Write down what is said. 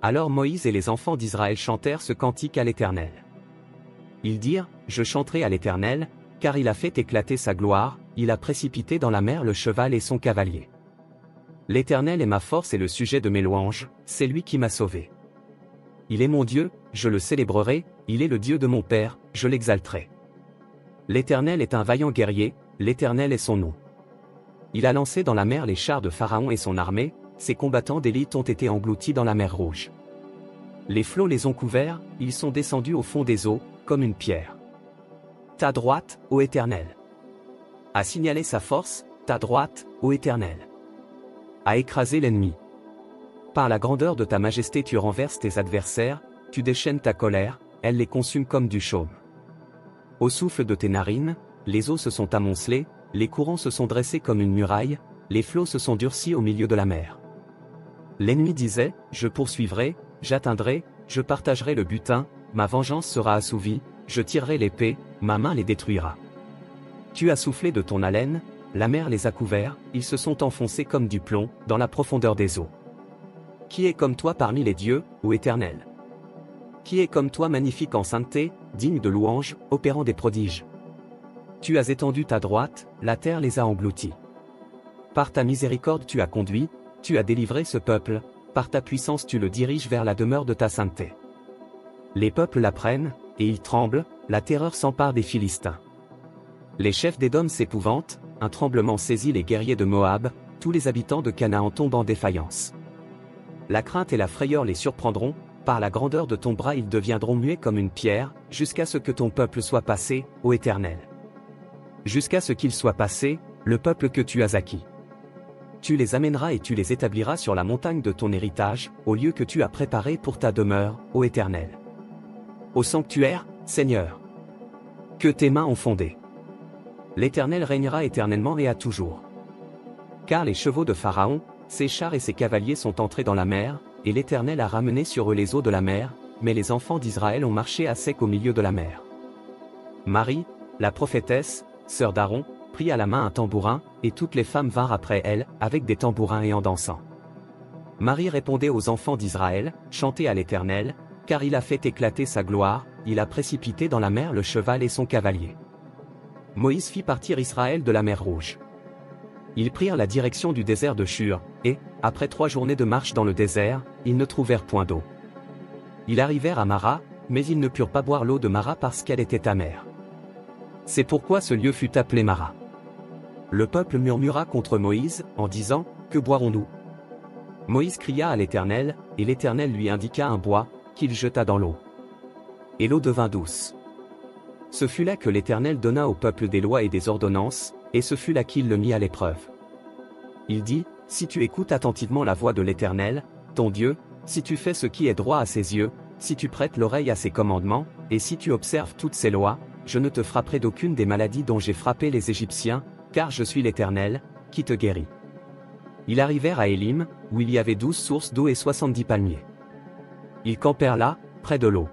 Alors Moïse et les enfants d'Israël chantèrent ce cantique à l'Éternel. Ils dirent, je chanterai à l'Éternel, car il a fait éclater sa gloire, il a précipité dans la mer le cheval et son cavalier. L'Éternel est ma force et le sujet de mes louanges, c'est lui qui m'a sauvé. Il est mon Dieu, je le célébrerai, il est le Dieu de mon Père, je l'exalterai. L'Éternel est un vaillant guerrier, l'Éternel est son nom. Il a lancé dans la mer les chars de Pharaon et son armée, ses combattants d'élite ont été engloutis dans la mer Rouge. Les flots les ont couverts, ils sont descendus au fond des eaux, comme une pierre. Ta droite, ô Éternel. A signalé sa force, ta droite, ô Éternel. A écrasé l'ennemi. Par la grandeur de ta majesté tu renverses tes adversaires, tu déchaînes ta colère, elle les consume comme du chaume. Au souffle de tes narines, les eaux se sont amoncelées, les courants se sont dressés comme une muraille, les flots se sont durcis au milieu de la mer. L'ennemi disait, je poursuivrai, j'atteindrai, je partagerai le butin, ma vengeance sera assouvie, je tirerai l'épée, ma main les détruira. Tu as soufflé de ton haleine, la mer les a couverts, ils se sont enfoncés comme du plomb, dans la profondeur des eaux. Qui est comme toi parmi les dieux, ô Éternel? Qui est comme toi magnifique en sainteté, digne de louange, opérant des prodiges? Tu as étendu ta droite, la terre les a engloutis. Par ta miséricorde tu as conduit, tu as délivré ce peuple, par ta puissance tu le diriges vers la demeure de ta sainteté. Les peuples l'apprennent, et ils tremblent, la terreur s'empare des Philistins. Les chefs d'Édom s'épouvantent, un tremblement saisit les guerriers de Moab, tous les habitants de Canaan tombent en défaillance. La crainte et la frayeur les surprendront, par la grandeur de ton bras ils deviendront muets comme une pierre, jusqu'à ce que ton peuple soit passé, ô Éternel. Jusqu'à ce qu'il soit passé, le peuple que tu as acquis. Tu les amèneras et tu les établiras sur la montagne de ton héritage, au lieu que tu as préparé pour ta demeure, ô Éternel. Au sanctuaire, Seigneur, que tes mains ont fondé. L'Éternel régnera éternellement et à toujours. Car les chevaux de Pharaon, ses chars et ses cavaliers sont entrés dans la mer, et l'Éternel a ramené sur eux les eaux de la mer, mais les enfants d'Israël ont marché à sec au milieu de la mer. Marie, la prophétesse, sœur d'Aaron, prit à la main un tambourin, et toutes les femmes vinrent après elle, avec des tambourins et en dansant. Marie répondait aux enfants d'Israël, chantez à l'Éternel, car il a fait éclater sa gloire, il a précipité dans la mer le cheval et son cavalier. Moïse fit partir Israël de la mer Rouge. Ils prirent la direction du désert de Shur, et, après 3 journées de marche dans le désert, ils ne trouvèrent point d'eau. Ils arrivèrent à Mara, mais ils ne purent pas boire l'eau de Mara parce qu'elle était amère. C'est pourquoi ce lieu fut appelé Mara. Le peuple murmura contre Moïse, en disant, que boirons-nous? Moïse cria à l'Éternel, et l'Éternel lui indiqua un bois, qu'il jeta dans l'eau. Et l'eau devint douce. Ce fut là que l'Éternel donna au peuple des lois et des ordonnances, et ce fut là qu'il le mit à l'épreuve. Il dit, si tu écoutes attentivement la voix de l'Éternel, ton Dieu, si tu fais ce qui est droit à ses yeux, si tu prêtes l'oreille à ses commandements, et si tu observes toutes ses lois, je ne te frapperai d'aucune des maladies dont j'ai frappé les Égyptiens, car je suis l'Éternel, qui te guérit. Ils arrivèrent à Élim, où il y avait 12 sources d'eau et 70 palmiers. Ils campèrent là, près de l'eau.